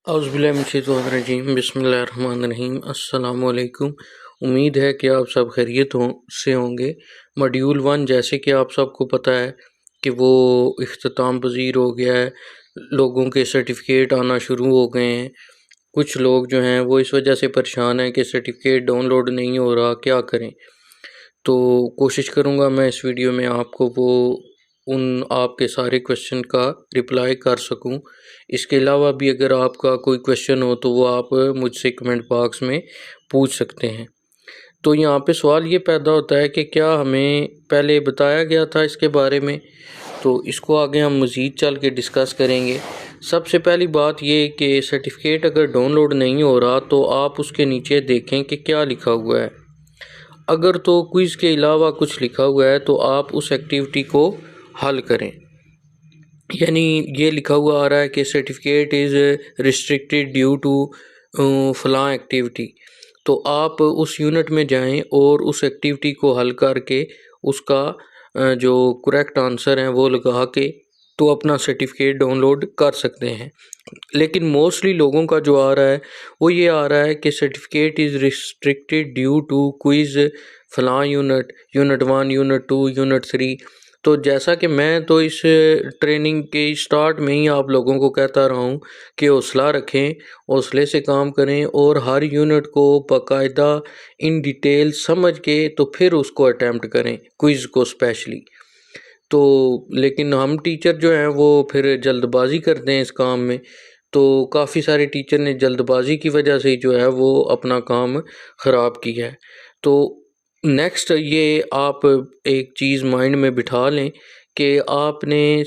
औज़ुबिल्लाहिमिनश्शैतानिर्रजीम बिस्मिल्लाहिर्रहमानिर्रहीम अस्सलामुअलैकुम। उम्मीद है कि आप सब खैरियत से होंगे। मॉड्यूल 1 जैसे कि आप सबको पता है कि वो इख्तिताम पज़ीर हो गया है, लोगों के सर्टिफिकेट आना शुरू हो गए हैं। कुछ लोग जो हैं वो इस वजह से परेशान हैं कि सर्टिफिकेट डाउनलोड नहीं हो रहा, क्या करें। तो कोशिश करूँगा मैं इस वीडियो में आपको वो उन आपके सारे क्वेश्चन का रिप्लाई कर सकूं। इसके अलावा भी अगर आपका कोई क्वेश्चन हो तो वो आप मुझसे कमेंट बॉक्स में पूछ सकते हैं। तो यहाँ पे सवाल ये पैदा होता है कि क्या हमें पहले बताया गया था इसके बारे में, तो इसको आगे हम मज़ीद चल के डिस्कस करेंगे। सबसे पहली बात ये कि सर्टिफिकेट अगर डाउनलोड नहीं हो रहा तो आप उसके नीचे देखें कि क्या लिखा हुआ है। अगर तो क्विज़ के अलावा कुछ लिखा हुआ है तो आप उस एक्टिविटी को हल करें। यानी ये लिखा हुआ आ रहा है कि certificate is restricted due to फलां एक्टिविटी, तो आप उस यूनिट में जाएं और उस एक्टिविटी को हल करके उसका जो करेक्ट आंसर है वो लगा के तो अपना सर्टिफिकेट डाउनलोड कर सकते हैं। लेकिन मोस्टली लोगों का जो आ रहा है वो ये आ रहा है कि certificate is restricted due to quiz फलां यूनिट, यूनिट 1, यूनिट 2, यूनिट 3। तो जैसा कि मैं तो इस ट्रेनिंग के स्टार्ट में ही आप लोगों को कहता रहा हूँ कि हौसला रखें, हौसले से काम करें और हर यूनिट को बाकायदा इन डिटेल समझ के तो फिर उसको अटैम्प्ट करें, क्विज़ को स्पेशली। तो लेकिन हम टीचर जो हैं वो फिर जल्दबाजी करते हैं इस काम में, तो काफ़ी सारे टीचर ने जल्दबाजी की वजह से जो है वो अपना काम ख़राब किया है। तो नेक्स्ट ये आप एक चीज़ माइंड में बिठा लें कि आपने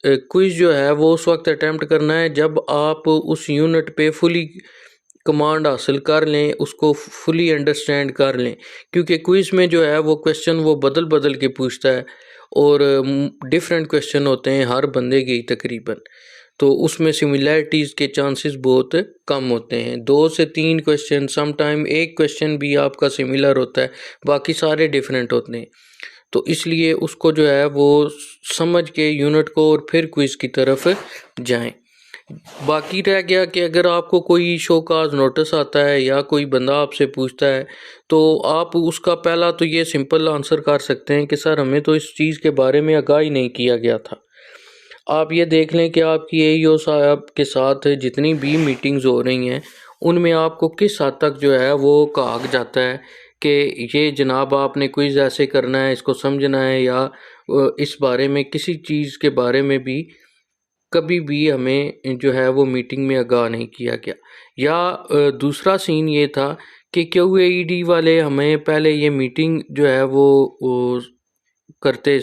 क्विज़ जो है वो उस वक्त अटैम्प्ट करना है जब आप उस यूनिट पे फुली कमांड हासिल कर लें, उसको फुली अंडरस्टैंड कर लें। क्योंकि क्विज़ में जो है वो क्वेश्चन वो बदल बदल के पूछता है और डिफरेंट क्वेश्चन होते हैं हर बंदे के तकरीबन, तो उसमें सिमिलैरिटीज़ के चांसेस बहुत कम होते हैं। 2 से 3 क्वेश्चन, सम टाइम एक क्वेश्चन भी आपका सिमिलर होता है, बाकी सारे डिफरेंट होते हैं। तो इसलिए उसको जो है वो समझ के यूनिट को और फिर क्विज़ की तरफ जाएं। बाकी रह गया कि अगर आपको कोई शो काज नोटिस आता है या कोई बंदा आपसे पूछता है तो आप उसका पहला तो ये सिंपल आंसर कर सकते हैं कि सर हमें तो इस चीज़ के बारे में आगाही नहीं किया गया था। आप ये देख लें कि आपकी एईओ साहब के साथ जितनी भी मीटिंग्स हो रही हैं उनमें आपको किस हद तक जो है वो कहा जाता है कि ये जनाब आपने क्विज़ ऐसे करना है, इसको समझना है, या इस बारे में किसी चीज़ के बारे में भी कभी भी हमें जो है वो मीटिंग में आगाह नहीं किया गया। या दूसरा सीन ये था कि क्यूएईडी वाले हमें पहले ये मीटिंग जो है वो करते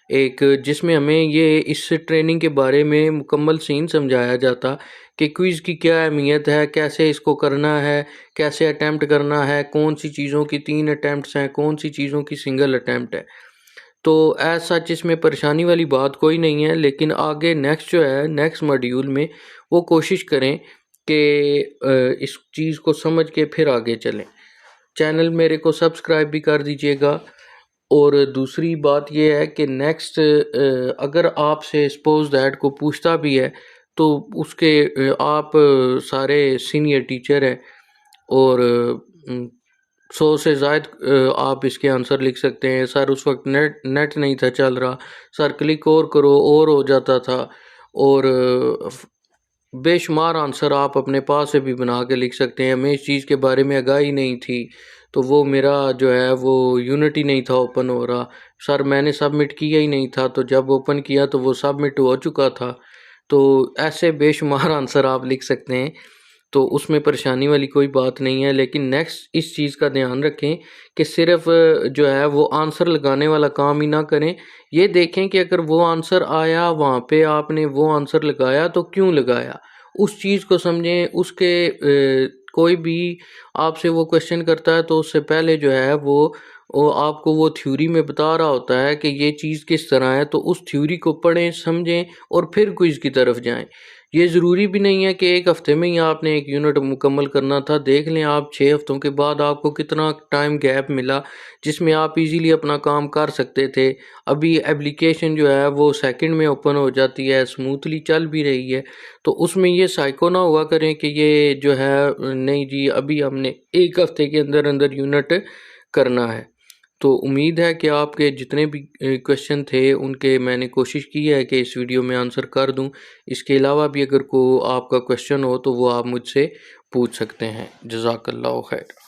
एक, जिसमें हमें ये इस ट्रेनिंग के बारे में मुकम्मल सीन समझाया जाता कि क्विज़ की क्या अहमियत है, कैसे इसको करना है, कैसे अटैम्प्ट करना है, कौन सी चीज़ों की 3 अटैम्प्ट्स हैं, कौन सी चीज़ों की सिंगल अटैम्प्ट है। तो एज सच इसमें परेशानी वाली बात कोई नहीं है, लेकिन आगे नेक्स्ट जो है नेक्स्ट मॉड्यूल में वो कोशिश करें कि इस चीज़ को समझ के फिर आगे चलें। चैनल मेरे को सब्सक्राइब भी कर दीजिएगा। और दूसरी बात ये है कि नेक्स्ट अगर आपसे सपोज दैट को पूछता भी है तो उसके आप सारे सीनियर टीचर हैं और 100 से ज़ायद आप इसके आंसर लिख सकते हैं। सर उस वक्त नेट नहीं था चल रहा, सर क्लिक और करो और हो जाता था, और बेशुमार आंसर आप अपने पास से भी बना के लिख सकते हैं। हमें इस चीज़ के बारे में आगाही नहीं थी तो वो मेरा जो है वो यूनिट ही नहीं था ओपन हो रहा, सर मैंने सबमिट किया ही नहीं था, तो जब ओपन किया तो वो सबमिट हो चुका था। तो ऐसे बेशुमार आंसर आप लिख सकते हैं, तो उसमें परेशानी वाली कोई बात नहीं है। लेकिन नेक्स्ट इस चीज़ का ध्यान रखें कि सिर्फ जो है वो आंसर लगाने वाला काम ही ना करें। ये देखें कि अगर वो आंसर आया वहाँ पे आपने वो आंसर लगाया तो क्यों लगाया, उस चीज़ को समझें। उसके कोई भी आपसे वो क्वेश्चन करता है तो उससे पहले जो है वो आपको वो थ्योरी में बता रहा होता है कि ये चीज़ किस तरह है, तो उस थ्योरी को पढ़ें, समझें और फिर क्विज़ की तरफ जाएं। ये ज़रूरी भी नहीं है कि 1 हफ़्ते में ही आपने 1 यूनिट मुकम्मल करना था। देख लें आप 6 हफ़्तों के बाद आपको कितना टाइम गैप मिला जिसमें आप ईज़िली अपना काम कर सकते थे। अभी एप्लीकेशन जो है वो सेकंड में ओपन हो जाती है, स्मूथली चल भी रही है। तो उसमें ये साइको ना हुआ करें कि ये जो है नहीं जी अभी हमने 1 हफ़्ते के अंदर-अंदर यूनिट करना है। तो उम्मीद है कि आपके जितने भी क्वेश्चन थे उनके मैंने कोशिश की है कि इस वीडियो में आंसर कर दूं। इसके अलावा भी अगर आपका क्वेश्चन हो तो वो आप मुझसे पूछ सकते हैं। जज़ाकल्लाह खैर।